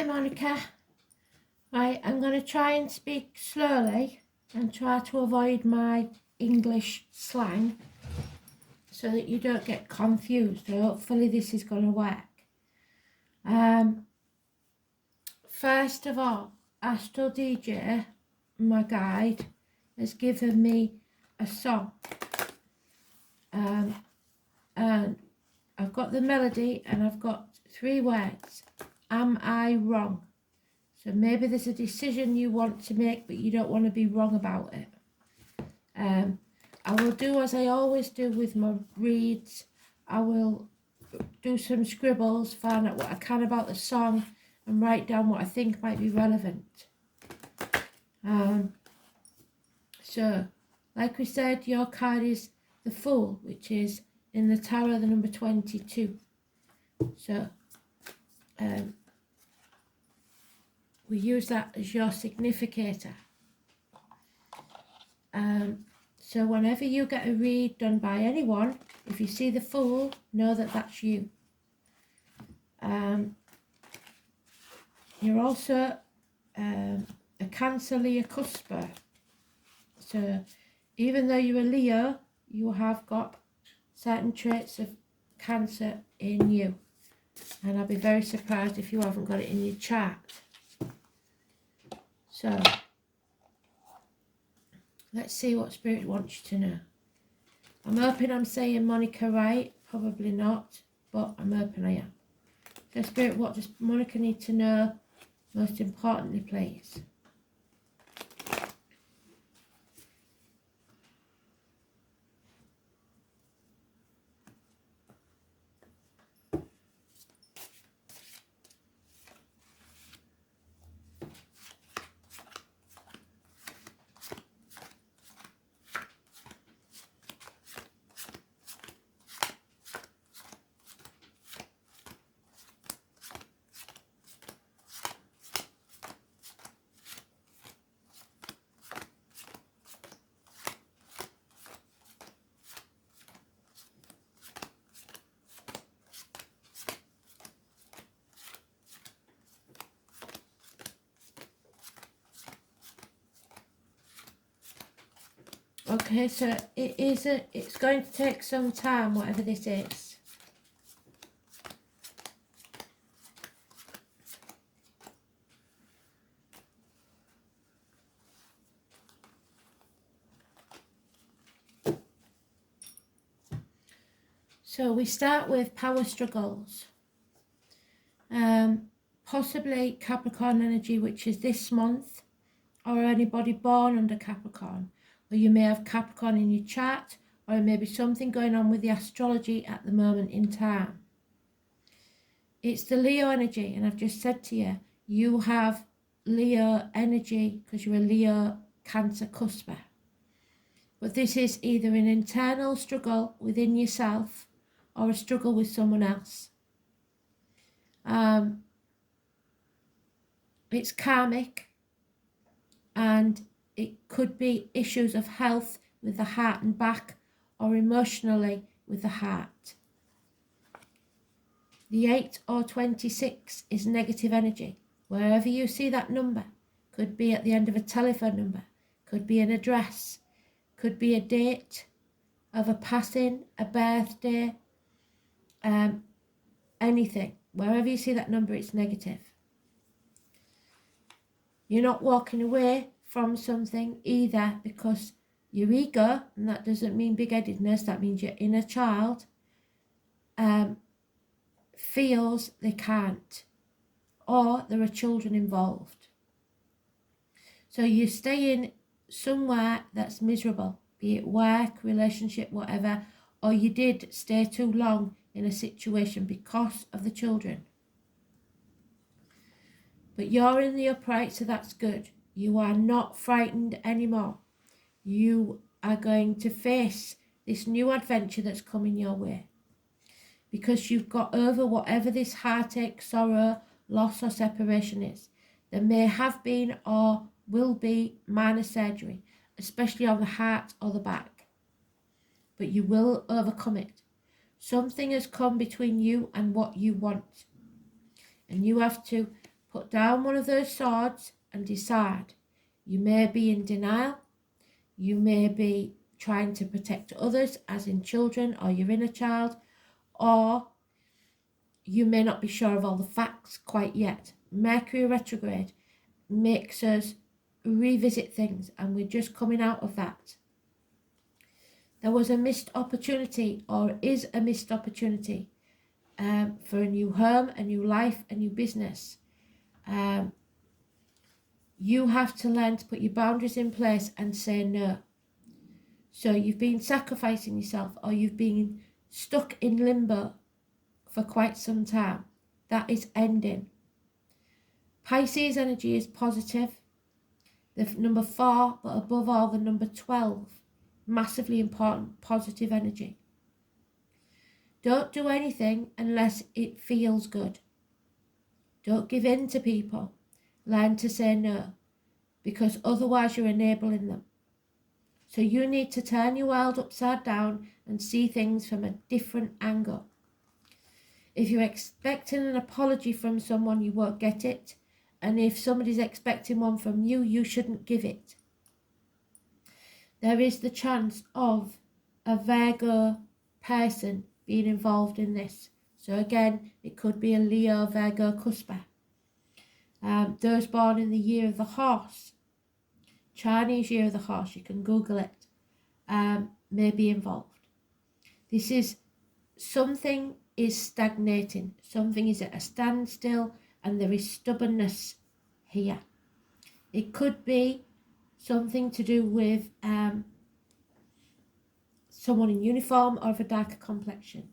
Monica. Right, I'm going to try and speak slowly and try to avoid my English slang so that you don't get confused. So hopefully this is going to work. First of all, Astro DJ, my guide, has given me a song. And I've got the melody and I've got 3 words. Am I wrong? So maybe there's a decision you want to make, but you don't want to be wrong about it. I will do as I always do with my reads. I will do some scribbles, find out what I can about the song, and write down what I think might be relevant. So, like we said, your card is the Fool, which is in the tarot the number 22. So, we use that as your significator. So whenever you get a read done by anyone, if you see the Fool, know that that's you. You're also a Cancer Leo cusper. So even though you're a Leo, you have got certain traits of Cancer in you. And I'll be very surprised if you haven't got it in your chart. So, let's see what Spirit wants you to know. I'm hoping I'm saying Monica right. Probably not, but I'm hoping I am. So, Spirit, what does Monica need to know most importantly, please? Okay, so it's going to take some time, whatever this is. So we start with power struggles. Possibly Capricorn energy, which is this month, or anybody born under Capricorn. Or you may have Capricorn in your chart, or it may be something going on with the astrology at the moment in time. It's the Leo energy, and I've just said to you, you have Leo energy because you're a Leo Cancer cusper. But this is either an internal struggle within yourself or a struggle with someone else. It's karmic, and it could be issues of health with the heart and back, or emotionally with the heart. The 8 or 26 is negative energy. Wherever you see that number, could be at the end of a telephone number, could be an address, could be a date of a passing, a birthday, anything. Wherever you see that number, it's negative. You're not walking away from something either because your ego, and that doesn't mean big-headedness, that means your inner child, feels they can't, or there are children involved. So you stay in somewhere that's miserable, be it work, relationship, whatever, or you did stay too long in a situation because of the children. But you're in the upright, so that's good. You are not frightened anymore. You are going to face this new adventure that's coming your way. Because you've got over whatever this heartache, sorrow, loss or separation is. There may have been or will be minor surgery, especially on the heart or the back. But you will overcome it. Something has come between you and what you want. And you have to Put down one of those swords and decide. You may be in denial. You may be trying to protect others, as in children or your inner child, or you may not be sure of all the facts quite yet. Mercury retrograde makes us revisit things, and we're just coming out of that. There was a missed opportunity, or is a missed opportunity, for a new home, a new life, a new business. You have to learn to put your boundaries in place and say no. So you've been sacrificing yourself, or you've been stuck in limbo for quite some time. That is ending. Pisces energy is positive. The number 4, but above all the number 12, massively important, positive energy. Don't do anything unless it feels good. Don't give in to people. Learn to say no, because otherwise you're enabling them. So you need to turn your world upside down and see things from a different angle. If you're expecting an apology from someone, you won't get it. And if somebody's expecting one from you, you shouldn't give it. There is the chance of a Virgo person being involved in this. So again, it could be a Leo, Virgo, cusper. Those born in the year of the horse, Chinese year of the horse, you can Google it, may be involved. This is something is stagnating, something is at a standstill, and there is stubbornness here. It could be something to do with someone in uniform or of a darker complexion.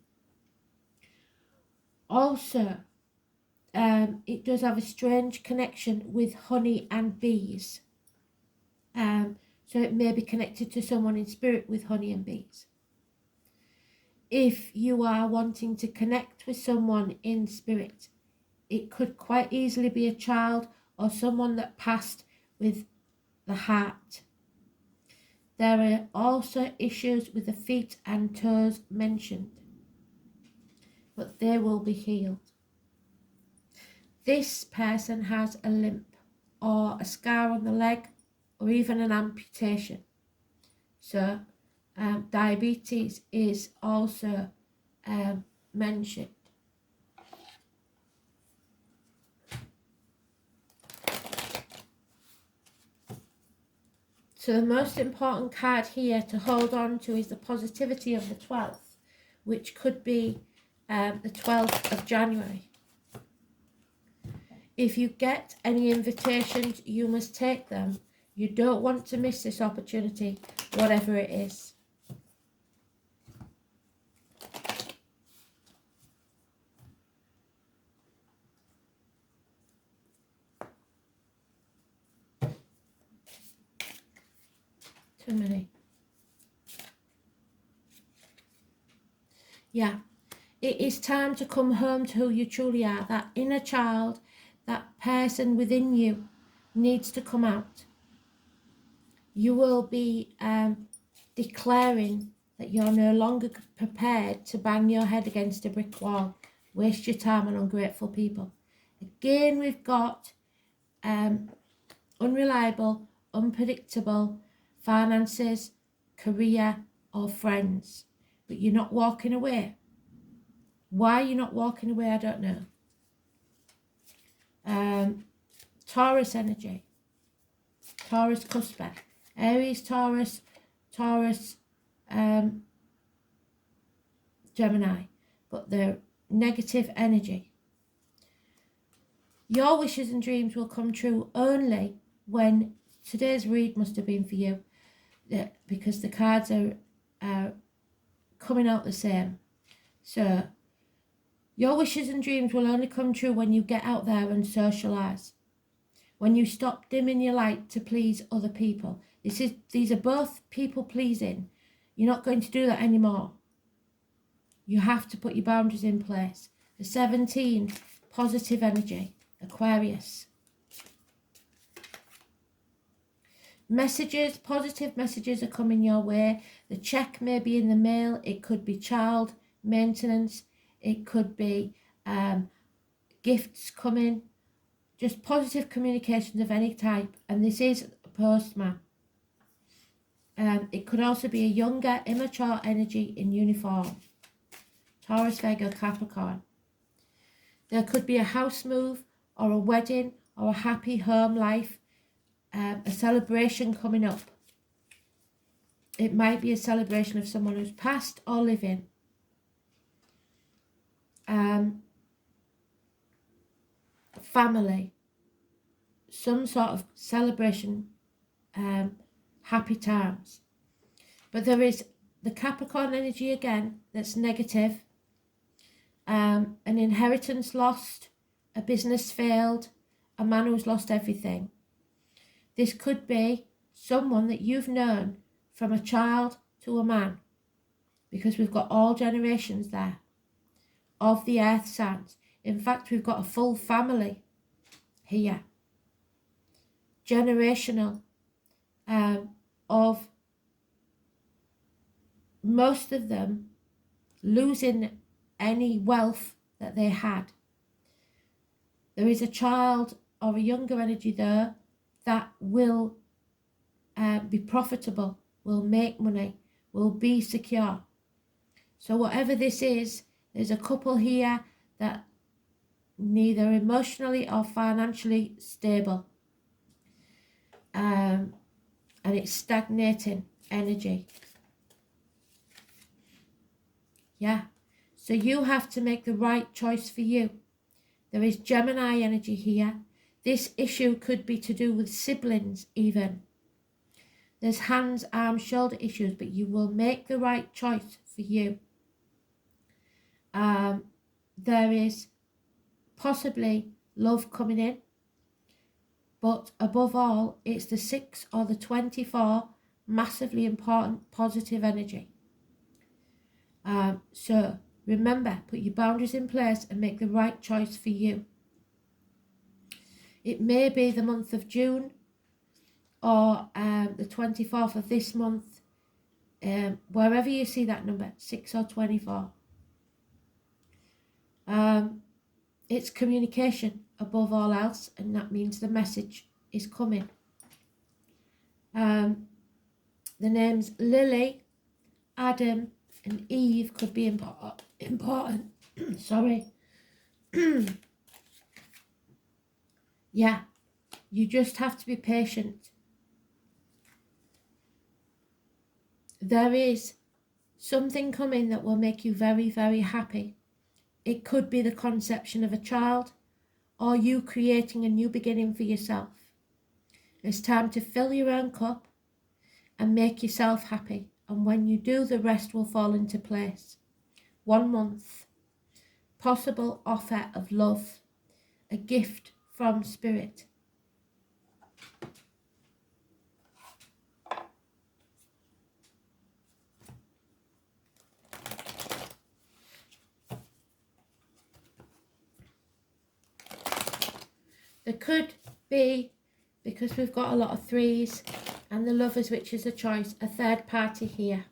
Also, it does have a strange connection with honey and bees. So it may be connected to someone in spirit with honey and bees. If you are wanting to connect with someone in spirit, it could quite easily be a child or someone that passed with the heart. There are also issues with the feet and toes mentioned, but they will be healed. This person has a limp or a scar on the leg or even an amputation. So diabetes is also mentioned. So the most important card here to hold on to is the positivity of the 12th, which could be the 12th of January. If you get any invitations, you must take them. You don't want to miss this opportunity, whatever it is. Too many. Yeah, it is time to come home to who you truly are. That inner child, that person within you needs to come out. You will be declaring that you're no longer prepared to bang your head against a brick wall, waste your time on ungrateful people. Again, we've got unreliable, unpredictable finances, career, or friends, but you're not walking away. Why you're not walking away, I don't know. Taurus energy, Taurus cusper, Aries, Taurus, Gemini, but they're negative energy. Your wishes and dreams will come true only when today's read must have been for you, because the cards are coming out the same. So your wishes and dreams will only come true when you get out there and socialise, when you stop dimming your light to please other people. These are both people pleasing. You're not going to do that anymore. You have to put your boundaries in place. The 17, positive energy, Aquarius. Messages, positive messages are coming your way. The check may be in the mail. It could be child maintenance. It could be gifts coming. just positive communications of any type, and this is a postman. It could also be a younger, immature energy in uniform. Taurus, Virgo, Capricorn. There could be a house move or a wedding or a happy home life, a celebration coming up. It might be a celebration of someone who's passed or living. Family. Some sort of celebration, happy times. But there is the Capricorn energy again that's negative. An inheritance lost, a business failed, a man who's lost everything. This could be someone that you've known from a child to a man, because we've got all generations there of the earth signs. In fact, we've got a full family here. Generational, of most of them losing any wealth that they had. There is a child or a younger energy there that will be profitable, will make money, will be secure. So whatever this is, there's a couple here that neither emotionally or financially stable. And it's stagnating energy. Yeah. So you have to make the right choice for you. There is Gemini energy here. This issue could be to do with siblings even. There's hands, arms, shoulder issues, but you will make the right choice for you. There is possibly love coming in, but above all, it's the 6 or the 24, massively important positive energy. So remember, put your boundaries in place and make the right choice for you. It may be the month of June or the 24th of this month, wherever you see that number, 6 or 24. It's communication above all else, and that means the message is coming. The names Lily, Adam and Eve could be important. Sorry. Yeah, you just have to be patient. There is something coming that will make you very, very happy. It could be the conception of a child or you creating a new beginning for yourself. It's time to fill your own cup and make yourself happy. And when you do, the rest will fall into place. 1 month. Possible offer of love. A gift from spirit. There could be, because we've got a lot of 3s and the Lovers, which is a choice, a third party here.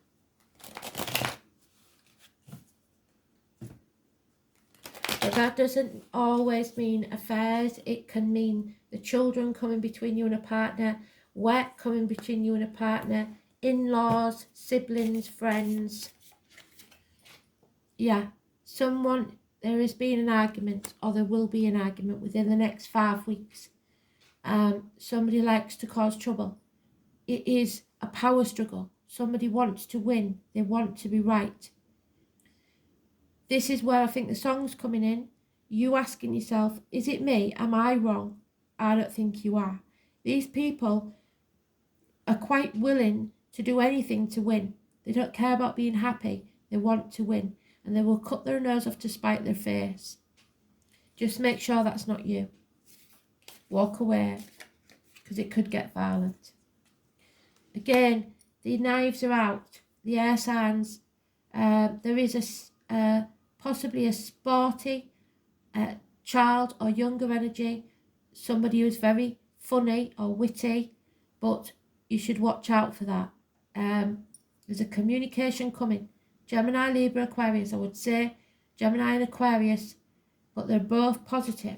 But that doesn't always mean affairs. It can mean the children coming between you and a partner, work coming between you and a partner, in-laws, siblings, friends. Yeah, someone, there has been an argument, or there will be an argument within the next 5 weeks. Somebody likes to cause trouble. It is a power struggle. Somebody wants to win. They want to be right. This is where I think the song's coming in. You asking yourself, is it me? Am I wrong? I don't think you are. These people are quite willing to do anything to win. They don't care about being happy. They want to win. And they will cut their nose off to spite their face. Just make sure that's not you. Walk away, because it could get violent. Again, the knives are out. The air signs. There is possibly a sporty child or younger energy. Somebody who's very funny or witty, but you should watch out for that. There's a communication coming. Gemini, Libra, Aquarius. I would say Gemini and Aquarius, but they're both positive.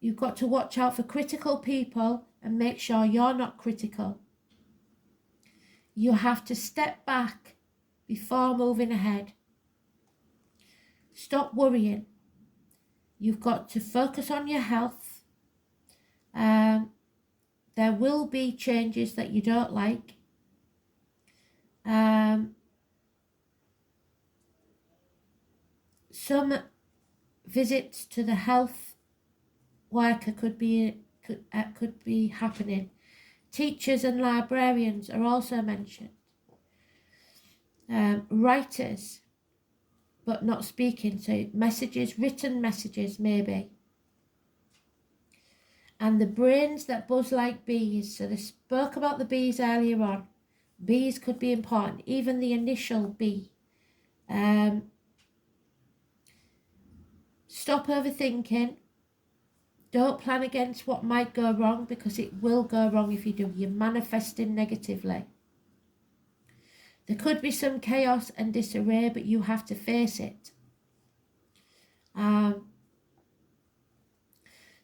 You've got to watch out for critical people and make sure you're not critical. You have to step back before moving ahead. Stop worrying. You've got to focus on your health. There will be changes that you don't like. Some visits to the health worker could be happening. Teachers and librarians are also mentioned. Writers, but not speaking, so messages, written messages maybe. And the brains that buzz like bees. So they spoke about the bees earlier on. Bees could be important, even the initial B. Stop overthinking. Don't plan against what might go wrong, because it will go wrong if you do. You're manifesting negatively. There could be some chaos and disarray, but you have to face it.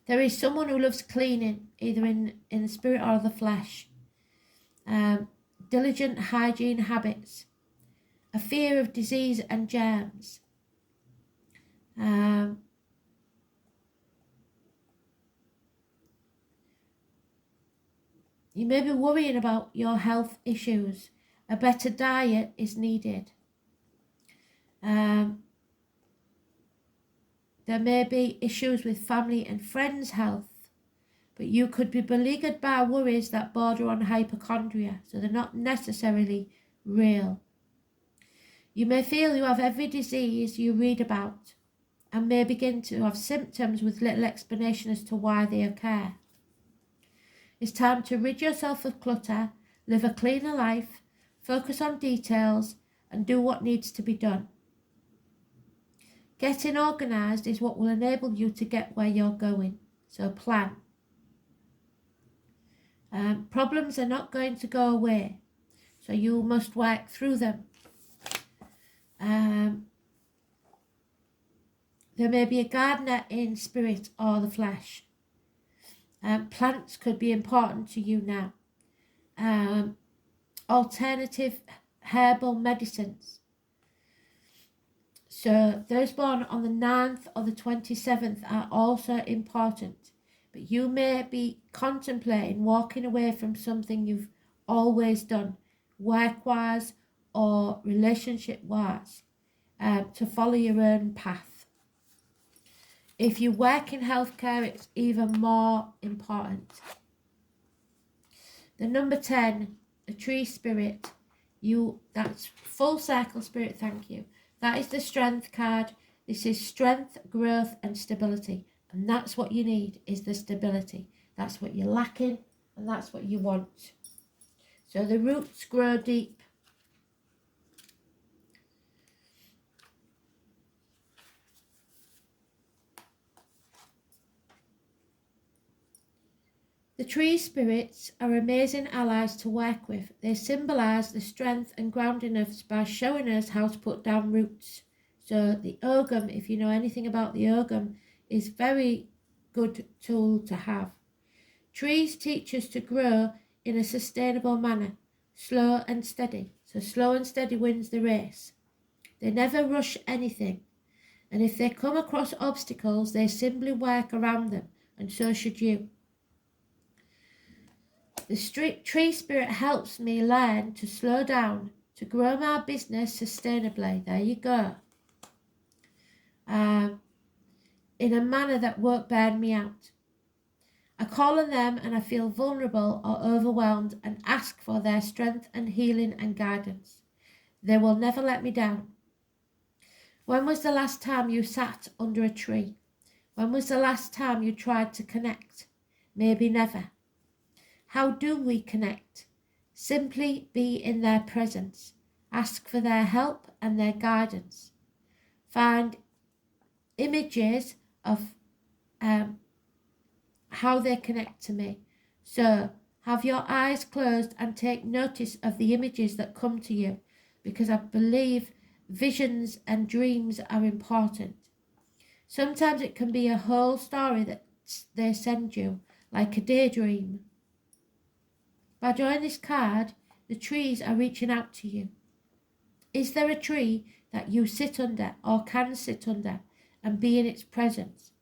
There is someone who loves cleaning, either in the spirit or the flesh. Diligent hygiene habits. A fear of disease and germs. You may be worrying about your health issues. A better diet is needed. There may be issues with family and friends' health, but you could be beleaguered by worries that border on hypochondria, so they're not necessarily real. You may feel you have every disease you read about, and may begin to have symptoms with little explanation as to why they occur. It's time to rid yourself of clutter, live a cleaner life, focus on details, and do what needs to be done. Getting organised is what will enable you to get where you're going, so plan. Problems are not going to go away, so you must work through them. There may be a gardener in spirit or the flesh. Plants could be important to you now. Alternative herbal medicines. So those born on the 9th or the 27th are also important. But you may be contemplating walking away from something you've always done, work-wise or relationship-wise, to follow your own path. If you work in healthcare, it's even more important. The number 10, the tree spirit. That's full circle spirit, thank you. That is the strength card. This is strength, growth and stability. And that's what you need, is the stability. That's what you're lacking and that's what you want. So the roots grow deep. The tree spirits are amazing allies to work with. They symbolise the strength and grounding us by showing us how to put down roots. So the ogum, if you know anything about the ogum, is very good tool to have. Trees teach us to grow in a sustainable manner, slow and steady. So slow and steady wins the race. They never rush anything. And if they come across obstacles, they simply work around them, and so should you. The tree spirit helps me learn to slow down, to grow my business sustainably. There you go. In a manner that won't burn me out. I call on them and I feel vulnerable or overwhelmed and ask for their strength and healing and guidance. They will never let me down. When was the last time you sat under a tree? When was the last time you tried to connect? Maybe never. How do we connect? Simply be in their presence. Ask for their help and their guidance. Find images of how they connect to me. So have your eyes closed and take notice of the images that come to you, because I believe visions and dreams are important. Sometimes it can be a whole story that they send you, like a daydream. By drawing this card, the trees are reaching out to you. Is there a tree that you sit under or can sit under and be in its presence?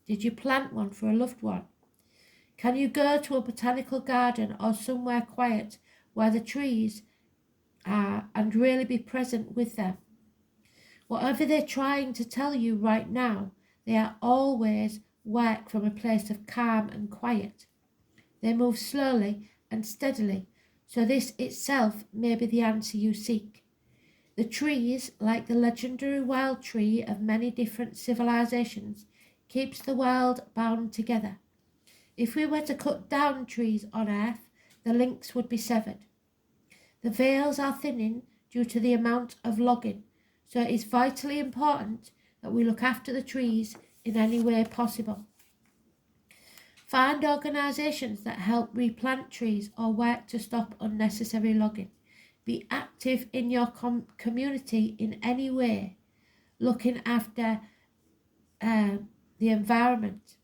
Did you plant one for a loved one? Can you go to a botanical garden or somewhere quiet where the trees are and really be present with them? Whatever they're trying to tell you right now, they are always work from a place of calm and quiet. They move slowly and steadily, so this itself may be the answer you seek. The trees, like the legendary wild tree of many different civilizations, keeps the world bound together. If we were to cut down trees on Earth, the links would be severed. The veils are thinning due to the amount of logging, so it is vitally important that we look after the trees in any way possible. Find organisations that help replant trees or work to stop unnecessary logging. Be active in your community in any way, looking after the environment,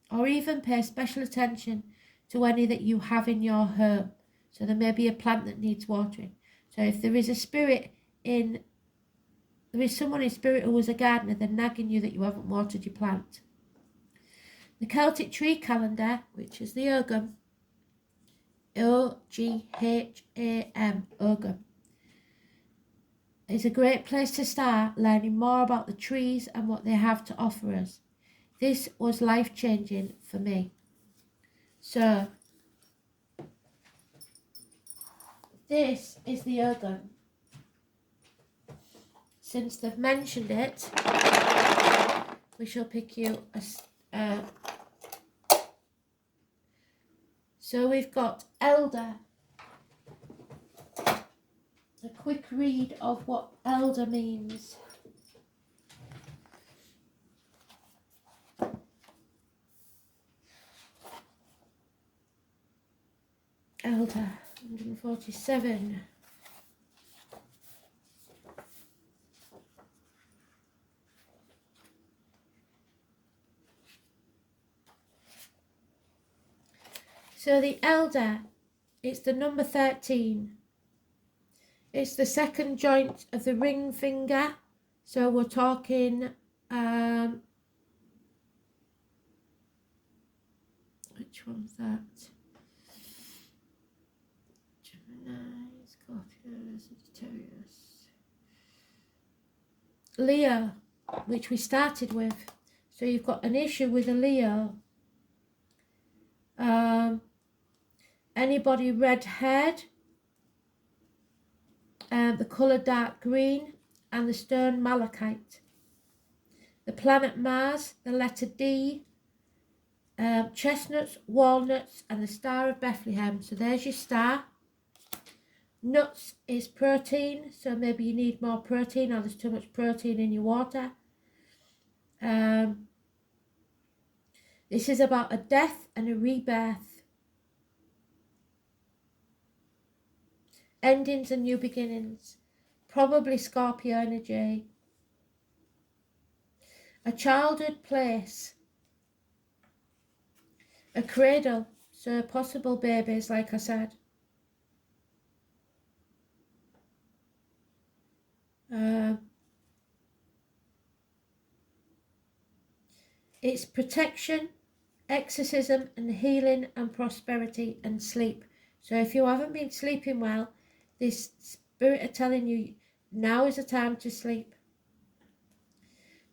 or even pay special attention to any that you have in your home. So there may be a plant that needs watering. So if there is someone in spirit who was a gardener, they're nagging you that you haven't watered your plant. The Celtic tree calendar, which is the Ogham, Ogham, Ogham, is a great place to start learning more about the trees and what they have to offer us. This was life-changing for me. So, this is the Ogham. Since they've mentioned it, we shall pick you a... So we've got elder. A quick read of what elder means. Elder, 147. So the elder, it's the number 13. It's the second joint of the ring finger. So we're talking, which one's that? Gemini, Scorpio, Sagittarius. Leo, which we started with. So you've got an issue with a Leo. Anybody red-haired? The colour dark green and the stone malachite. The planet Mars, the letter D, chestnuts, walnuts and the Star of Bethlehem. So there's your star. Nuts is protein, so maybe you need more protein or there's too much protein in your water. This is about a death and a rebirth. Endings and new beginnings. Probably Scorpio energy. A childhood place. A cradle. So possible babies, like I said. It's protection, exorcism and healing and prosperity and sleep. So if you haven't been sleeping well, this spirit are telling you now is the time to sleep.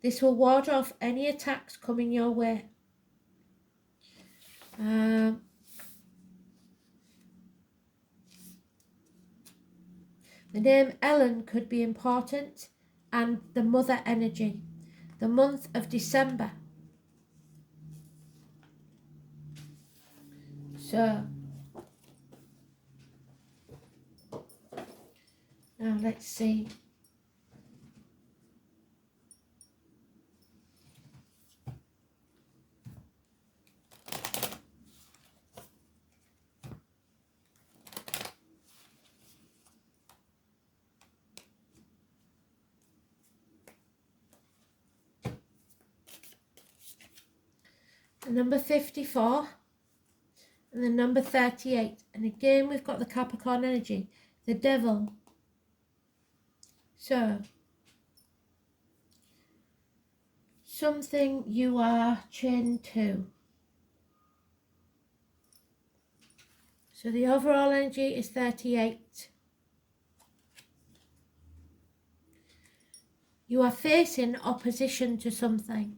This will ward off any attacks coming your way. The name Ellen could be important, and the mother energy. The month of December. So, now let's see. the number 54, and the number 38. And again, we've got the Capricorn energy, the Devil. So, something you are chained to. So the overall energy is 38. You are facing opposition to something.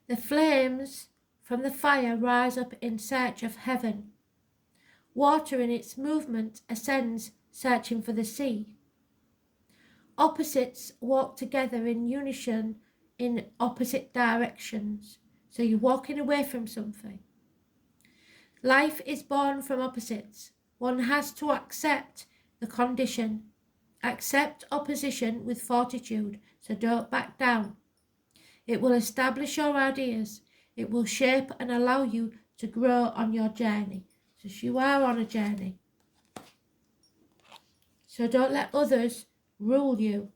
The flames from the fire rise up in search of heaven. Water in its movement ascends, searching for the sea. Opposites walk together in unison in opposite directions. So you're walking away from something. Life is born from opposites. One has to accept the condition. Accept opposition with fortitude, so don't back down. It will establish your ideas. It will shape and allow you to grow on your journey. So you are on a journey. So don't let others rule you.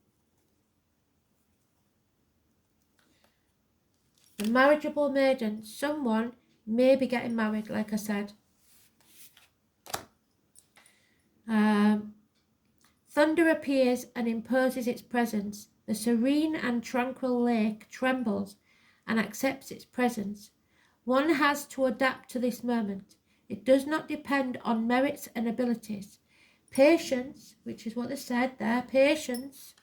The marriageable maiden, someone may be getting married, like I said. Thunder appears and imposes its presence. The serene and tranquil lake trembles and accepts its presence. One has to adapt to this moment. It does not depend on merits and abilities. Patience, which is what they said there, patience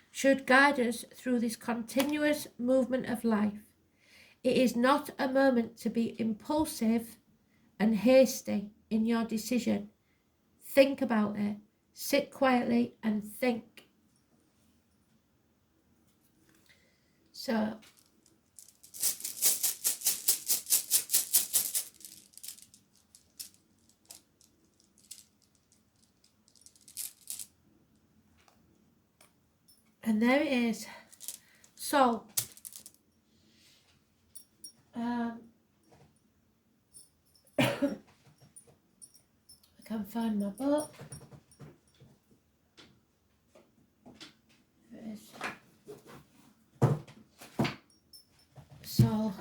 should guide us through this continuous movement of life. It is not a moment to be impulsive and hasty in your decision. Think about it. Sit quietly and think. So, and there it is. So, I can find my book. There it is. So,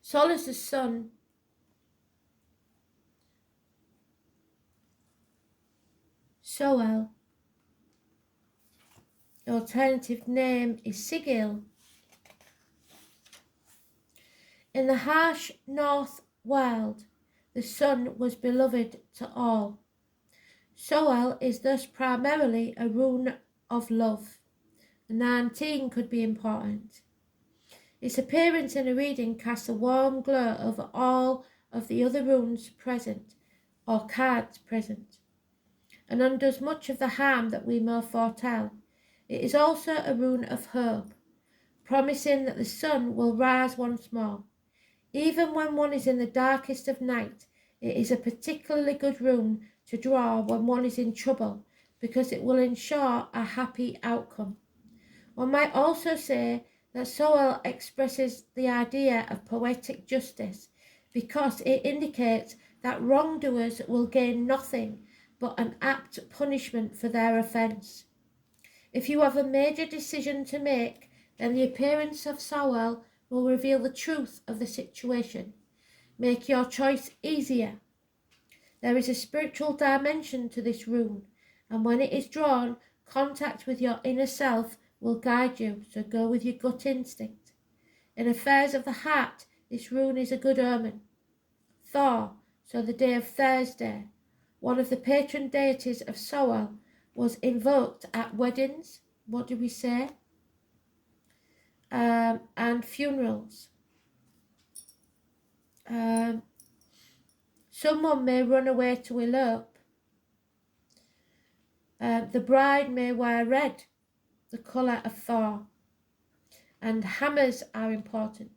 Sol is the sun. Soel. The alternative name is Sigil. In the harsh north world, the sun was beloved to all. Soel is thus primarily a rune of love. The 19 could be important. Its appearance in a reading casts a warm glow over all of the other runes present, or cards present, and undoes much of the harm that we may foretell. It is also a rune of hope, promising that the sun will rise once more. Even when one is in the darkest of night, it is a particularly good rune to draw when one is in trouble, because it will ensure a happy outcome. One might also say that Soel expresses the idea of poetic justice, because it indicates that wrongdoers will gain nothing but an apt punishment for their offence. If you have a major decision to make, then the appearance of Soel will reveal the truth of the situation. Make your choice easier. There is a spiritual dimension to this rune, and when it is drawn, contact with your inner self will guide you, so go with your gut instinct. In affairs of the heart, this rune is a good omen. Thor, so the day of Thursday, one of the patron deities of Soel, was invoked at weddings, what do we say? And funerals. Someone may run away to elope. The bride may wear red, the colour of Thor. And hammers are important.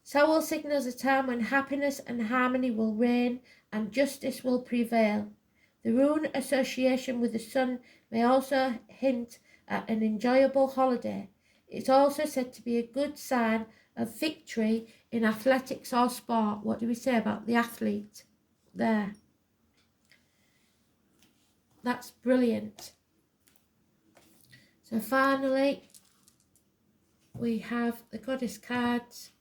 Soel signals a time when happiness and harmony will reign and justice will prevail. The rune association with the sun may also hint at an enjoyable holiday. It's also said to be a good sign of victory in athletics or sport. What do we say about the athlete there? That's brilliant. So finally, we have the goddess cards.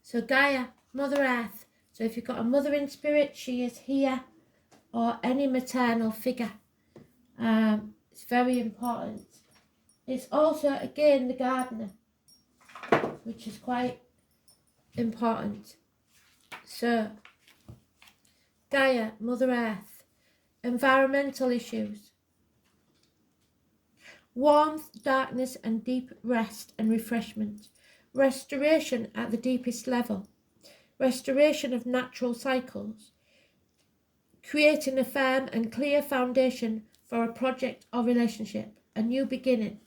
So Gaia, Mother Earth. So if you've got a mother in spirit, she is here, or any maternal figure. It's very important. It's also, again, the gardener, which is quite important. So, Gaia, Mother Earth, environmental issues. Warmth, darkness and deep rest and refreshment. Restoration at the deepest level. Restoration of natural cycles. Creating a firm and clear foundation for a project or relationship. A new beginning.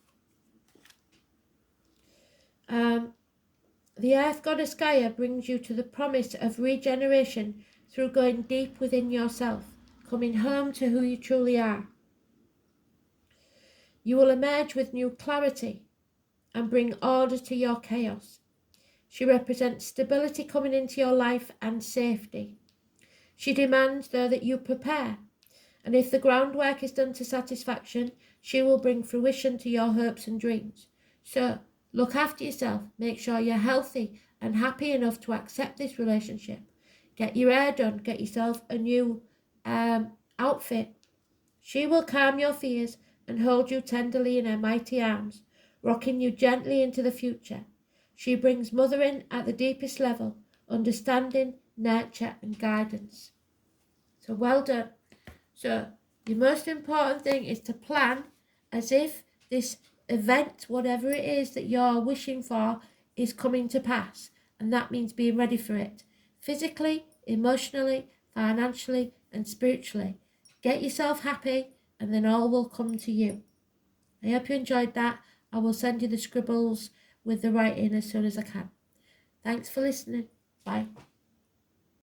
The Earth Goddess Gaia brings you to the promise of regeneration through going deep within yourself, coming home to who you truly are. You will emerge with new clarity and bring order to your chaos. She represents stability coming into your life and safety. She demands, though, that you prepare, and if the groundwork is done to satisfaction, she will bring fruition to your hopes and dreams. So, look after yourself, make sure you're healthy and happy enough to accept this relationship. Get your hair done, get yourself a new outfit. She will calm your fears and hold you tenderly in her mighty arms, rocking you gently into the future. She brings mothering at the deepest level, understanding, nurture and guidance. So well done. So your most important thing is to plan as if this event, whatever it is that you're wishing for, is coming to pass. And that means being ready for it. Physically, emotionally, financially and spiritually. Get yourself happy and then all will come to you. I hope you enjoyed that. I will send you the scribbles with the writing as soon as I can. Thanks for listening. Bye.